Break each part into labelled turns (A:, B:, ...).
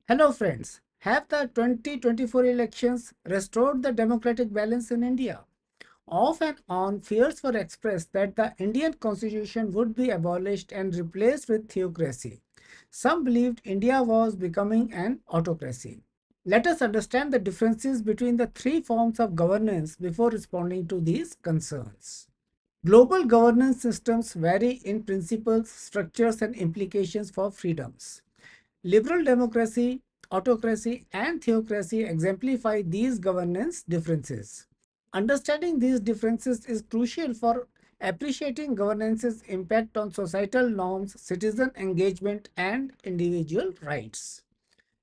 A: Hello friends, have the 2024 elections restored the democratic balance in India? Off and on, fears were expressed that the Indian constitution would be abolished and replaced with theocracy. Some believed India was becoming an autocracy. Let us understand the differences between the three forms of governance before responding to these concerns. Global governance systems vary in principles, structures, and implications for freedoms. Liberal democracy, autocracy, and theocracy exemplify these governance differences. Understanding these differences is crucial for appreciating governance's impact on societal norms, citizen engagement, and individual rights.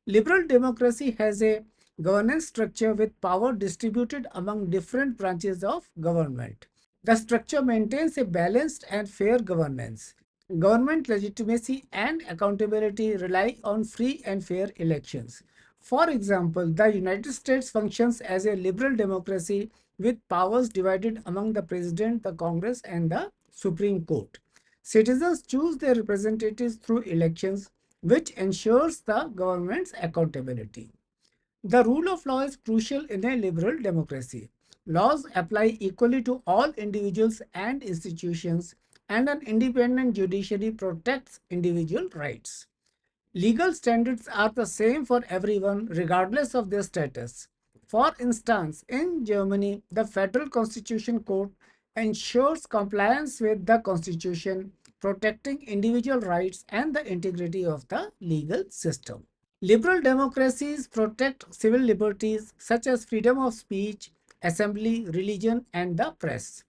A: Liberal democracy has a governance structure with power distributed among different branches of government. The structure maintains a balanced and fair governance. Government legitimacy and accountability rely on free and fair elections. For example, the United States functions as a liberal democracy with powers divided among the President, the Congress, and the Supreme Court. Citizens choose their representatives through elections, which ensures the government's accountability. The rule of law is crucial in a liberal democracy. Laws apply equally to all individuals and institutions, and an independent judiciary protects individual rights. Legal standards are the same for everyone, regardless of their status. For instance, in Germany, the Federal Constitution Court ensures compliance with the Constitution, protecting individual rights and the integrity of the legal system. Liberal democracies protect civil liberties such as freedom of speech, assembly, religion, and the press.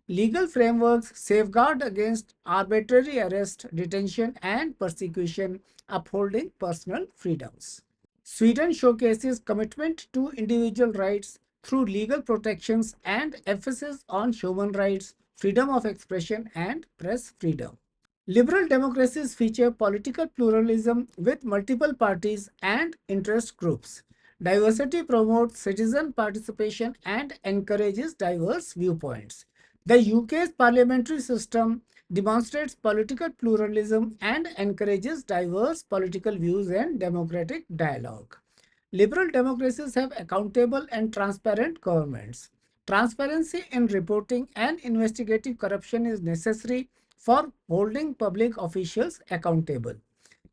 A: Legal frameworks safeguard against arbitrary arrest, detention, and persecution, upholding personal freedoms. Sweden showcases commitment to individual rights through legal protections and emphasis on human rights, freedom of expression, and press freedom. Liberal democracies feature political pluralism with multiple parties and interest groups. Diversity promotes citizen participation and encourages diverse viewpoints. The UK's parliamentary system demonstrates political pluralism and encourages diverse political views and democratic dialogue. Liberal democracies have accountable and transparent governments. Transparency in reporting and investigating corruption is necessary for holding public officials accountable.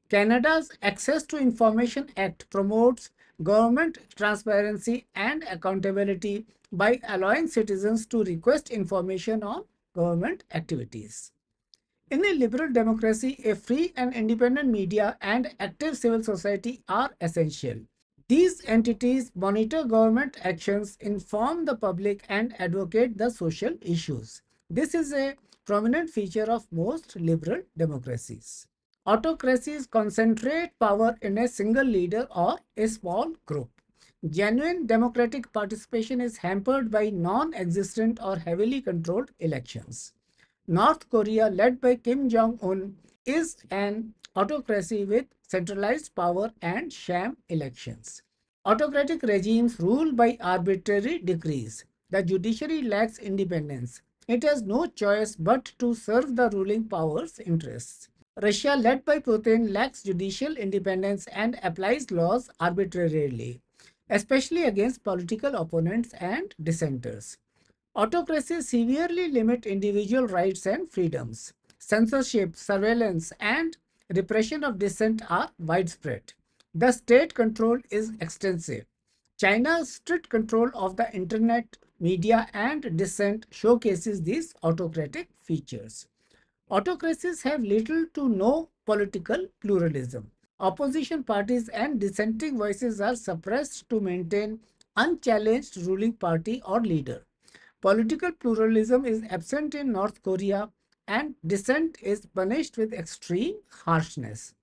A: Canada's Access to Information Act promotes government transparency and accountability by allowing citizens to request information on government activities. In a liberal democracy, a free and independent media and active civil society are essential. These entities monitor government actions, inform the public, and advocate the social issues. This is a prominent feature of most liberal democracies. Autocracies concentrate power in a single leader or a small group. Genuine democratic participation is hampered by non-existent or heavily controlled elections. North Korea, led by Kim Jong-un, is an autocracy with centralized power and sham elections. Autocratic regimes rule by arbitrary decrees. The judiciary lacks independence. It has no choice but to serve the ruling power's interests. Russia, led by Putin, lacks judicial independence and applies laws arbitrarily, especially against political opponents and dissenters. Autocracies severely limit individual rights and freedoms. Censorship, surveillance, and repression of dissent are widespread. The state control is extensive. China's strict control of the internet, media, and dissent showcases these autocratic features. Autocracies have little to no political pluralism. Opposition parties and dissenting voices are suppressed to maintain unchallenged ruling party or leader. Political pluralism is absent in North Korea, and dissent is punished with extreme harshness.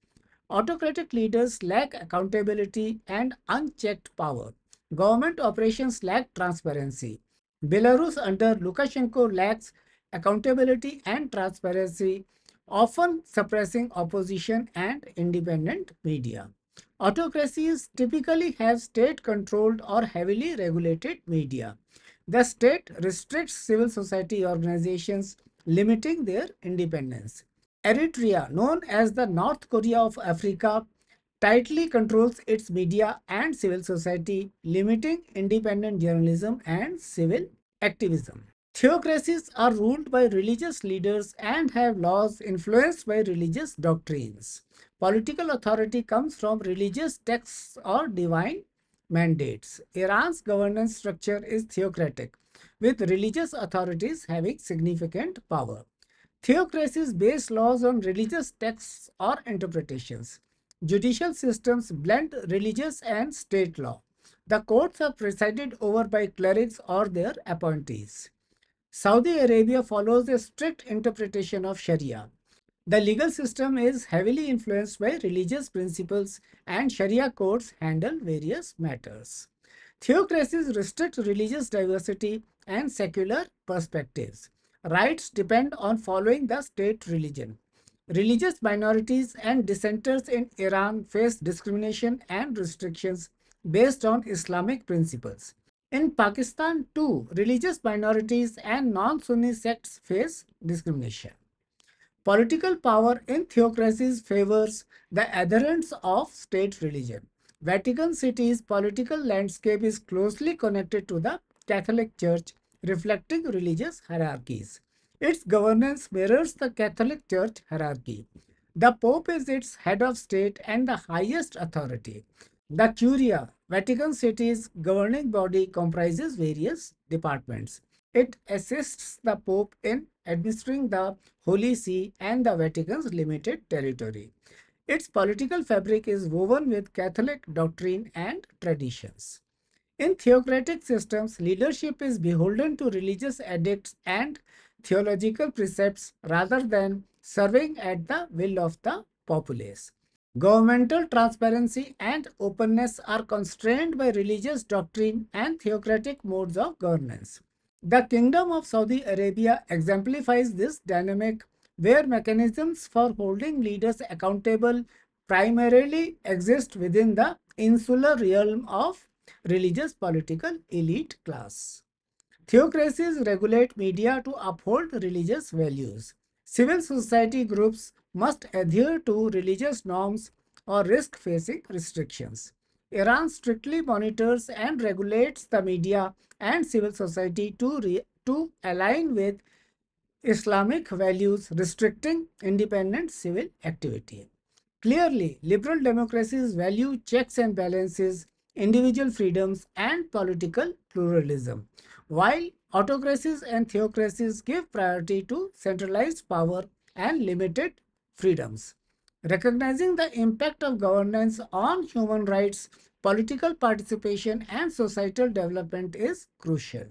A: Autocratic leaders lack accountability and unchecked power. Government operations lack transparency. Belarus under Lukashenko lacks accountability and transparency, often suppressing opposition and independent media. Autocracies typically have state controlled or heavily regulated media. The state restricts civil society organizations, limiting their independence. Eritrea, known as the North Korea of Africa, tightly controls its media and civil society, limiting independent journalism and civil activism. Theocracies are ruled by religious leaders and have laws influenced by religious doctrines. Political authority comes from religious texts or divine mandates. Iran's governance structure is theocratic, with religious authorities having significant power. Theocracies base laws on religious texts or interpretations. Judicial systems blend religious and state law. The courts are presided over by clerics or their appointees. Saudi Arabia follows a strict interpretation of Sharia. The legal system is heavily influenced by religious principles, and Sharia courts handle various matters. Theocracies restrict religious diversity and secular perspectives. Rights depend on following the state religion. Religious minorities and dissenters in Iran face discrimination and restrictions based on Islamic principles. In Pakistan, too, religious minorities and non Sunni sects face discrimination. Political power in theocracies favors the adherents of state religion. Vatican City's political landscape is closely connected to the Catholic Church, reflecting religious hierarchies. Its governance mirrors the Catholic Church hierarchy. The Pope is its head of state and the highest authority. The Curia, Vatican City's governing body, comprises various departments. It assists the Pope in administering the Holy See and the Vatican's limited territory. Its political fabric is woven with Catholic doctrine and traditions. In theocratic systems, leadership is beholden to religious edicts and theological precepts rather than serving at the will of the populace. Governmental transparency and openness are constrained by religious doctrine and theocratic modes of governance. The Kingdom of Saudi Arabia exemplifies this dynamic where mechanisms for holding leaders accountable primarily exist within the insular realm of religious political elite class. Theocracies regulate media to uphold religious values. Civil society groups must adhere to religious norms or risk facing restrictions. Iran strictly monitors and regulates the media and civil society to align with Islamic values, restricting independent civil activity. Clearly, liberal democracies value checks and balances, individual freedoms, and political pluralism, while autocracies and theocracies give priority to centralized power and limited freedoms. Recognizing the impact of governance on human rights, political participation, and societal development is crucial.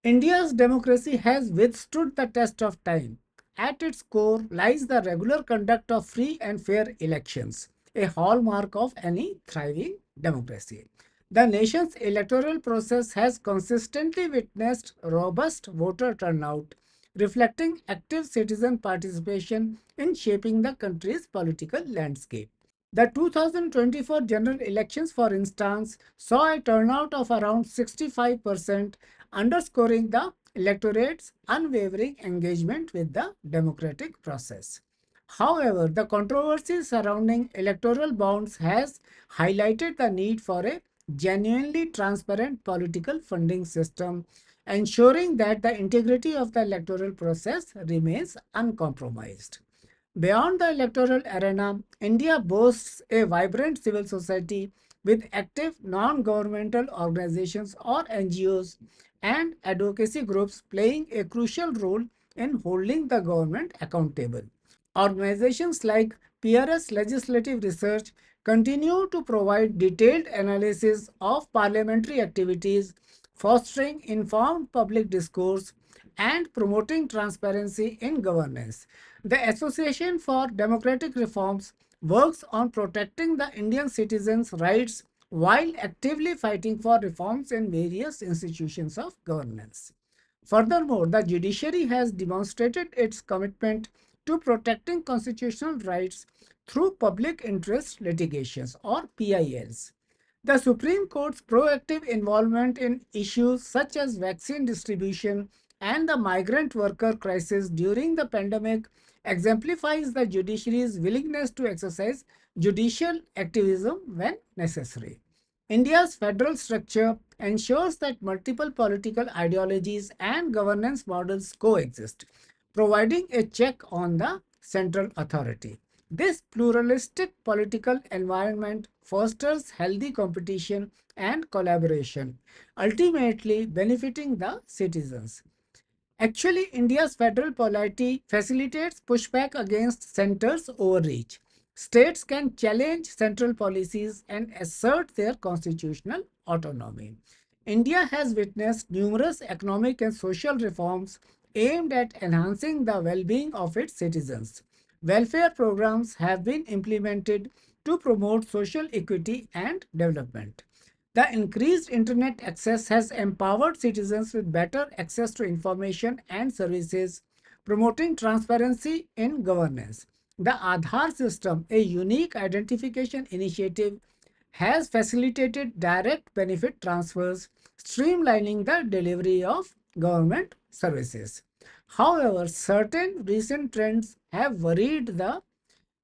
A: India's democracy has withstood the test of time. At its core lies the regular conduct of free and fair elections, a hallmark of any thriving democracy. The nation's electoral process has consistently witnessed robust voter turnout, reflecting active citizen participation in shaping the country's political landscape. The 2024 general elections, for instance, saw a turnout of around 65%, underscoring the electorate's unwavering engagement with the democratic process. However, the controversy surrounding electoral bonds has highlighted the need for a genuinely transparent political funding system, ensuring that the integrity of the electoral process remains uncompromised. Beyond the electoral arena, India boasts a vibrant civil society with active non-governmental organizations or NGOs and advocacy groups playing a crucial role in holding the government accountable. Organizations like PRS Legislative Research continue to provide detailed analysis of parliamentary activities, fostering informed public discourse and promoting transparency in governance. The Association for Democratic Reforms works on protecting the Indian citizens' rights while actively fighting for reforms in various institutions of governance. Furthermore, the judiciary has demonstrated its commitment to protecting constitutional rights through public interest litigations or PILs. The Supreme Court's proactive involvement in issues such as vaccine distribution and the migrant worker crisis during the pandemic exemplifies the judiciary's willingness to exercise judicial activism when necessary. India's federal structure ensures that multiple political ideologies and governance models coexist, providing a check on the central authority. This pluralistic political environment fosters healthy competition and collaboration, ultimately benefiting the citizens. Actually, India's federal polity facilitates pushback against center's overreach. States can challenge central policies and assert their constitutional autonomy. India has witnessed numerous economic and social reforms aimed at enhancing the well being of its citizens. Welfare programs have been implemented to promote social equity and development. The increased internet access has empowered citizens with better access to information and services, promoting transparency in governance. The Aadhaar system, a unique identification initiative, has facilitated direct benefit transfers, streamlining the delivery of government services. However, certain recent trends have worried the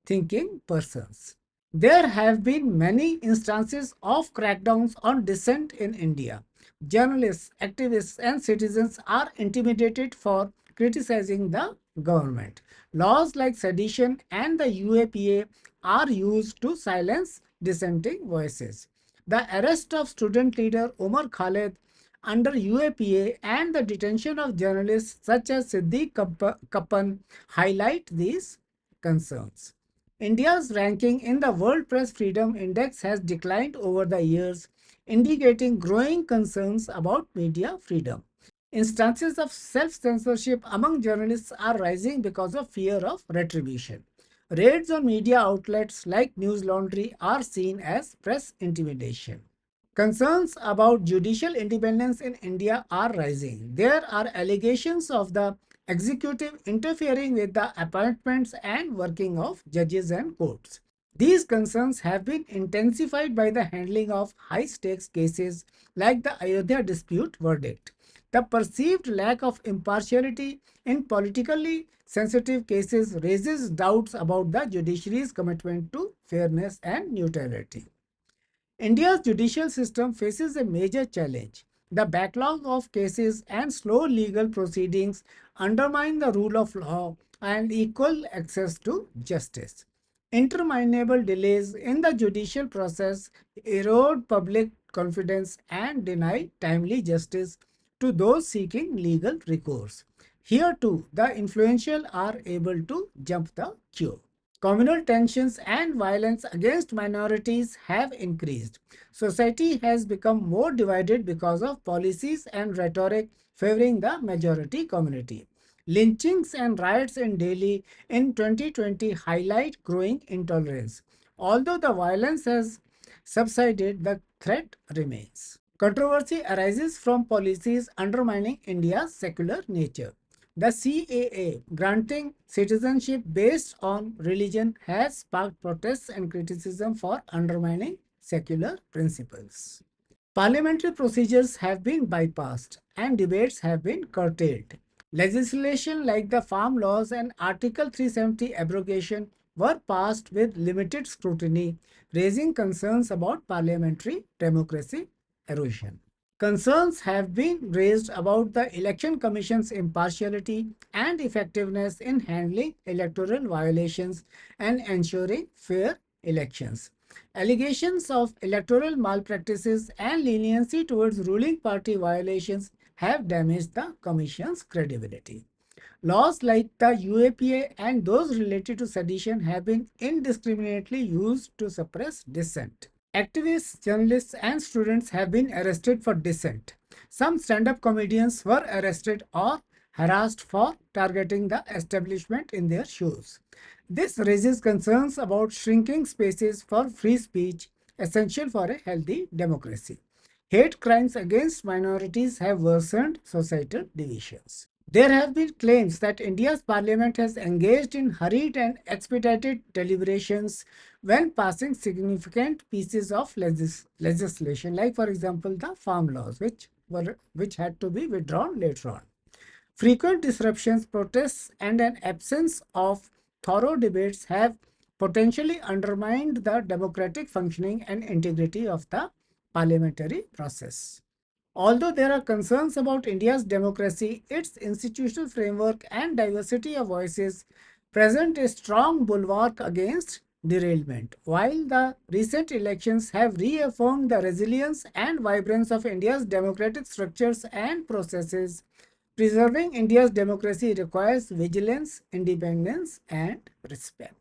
A: thinking persons. There have been many instances of crackdowns on dissent in India. Journalists, activists, and citizens are intimidated for criticizing the government. Laws like sedition and the UAPA are used to silence dissenting voices. The arrest of student leader Omar Khaled under UAPA and the detention of journalists such as Siddiq Kappan highlight these concerns. India's ranking in the World Press Freedom Index has declined over the years, indicating growing concerns about media freedom. Instances of self censorship among journalists are rising because of fear of retribution. Raids on media outlets like News Laundry are seen as press intimidation. Concerns about judicial independence in India are rising. There are allegations of the executive interfering with the appointments and working of judges and courts. These concerns have been intensified by the handling of high stakes cases like the Ayodhya dispute verdict. The perceived lack of impartiality in politically sensitive cases raises doubts about the judiciary's commitment to fairness and neutrality. India's judicial system faces a major challenge. The backlog of cases and slow legal proceedings undermine the rule of law and equal access to justice. Interminable delays in the judicial process erode public confidence and deny timely justice to those seeking legal recourse. Here too, the influential are able to jump the queue. Communal tensions and violence against minorities have increased. Society has become more divided because of policies and rhetoric favoring the majority community. Lynchings and riots in Delhi in 2020 highlight growing intolerance. Although the violence has subsided, the threat remains. Controversy arises from policies undermining India's secular nature. The CAA, granting citizenship based on religion, has sparked protests and criticism for undermining secular principles. Parliamentary procedures have been bypassed and debates have been curtailed. Legislation like the Farm Laws and Article 370 abrogation were passed with limited scrutiny, raising concerns about parliamentary democracy erosion. Concerns have been raised about the Election Commission's impartiality and effectiveness in handling electoral violations and ensuring fair elections. Allegations of electoral malpractices and leniency towards ruling party violations have damaged the Commission's credibility. Laws like the UAPA and those related to sedition have been indiscriminately used to suppress dissent. Activists, journalists, and students have been arrested for dissent. Some stand up comedians were arrested or harassed for targeting the establishment in their shows. This raises concerns about shrinking spaces for free speech, essential for a healthy democracy. Hate crimes against minorities have worsened societal divisions. There have been claims that India's parliament has engaged in hurried and expedited deliberations when passing significant pieces of legislation, like for example the farm laws, which had to be withdrawn later on. Frequent disruptions, protests, and an absence of thorough debates have potentially undermined the democratic functioning and integrity of the parliamentary process. Although there are concerns about India's democracy, its institutional framework and diversity of voices present a strong bulwark against derailment. While the recent elections have reaffirmed the resilience and vibrance of India's democratic structures and processes, preserving India's democracy requires vigilance, independence, and respect.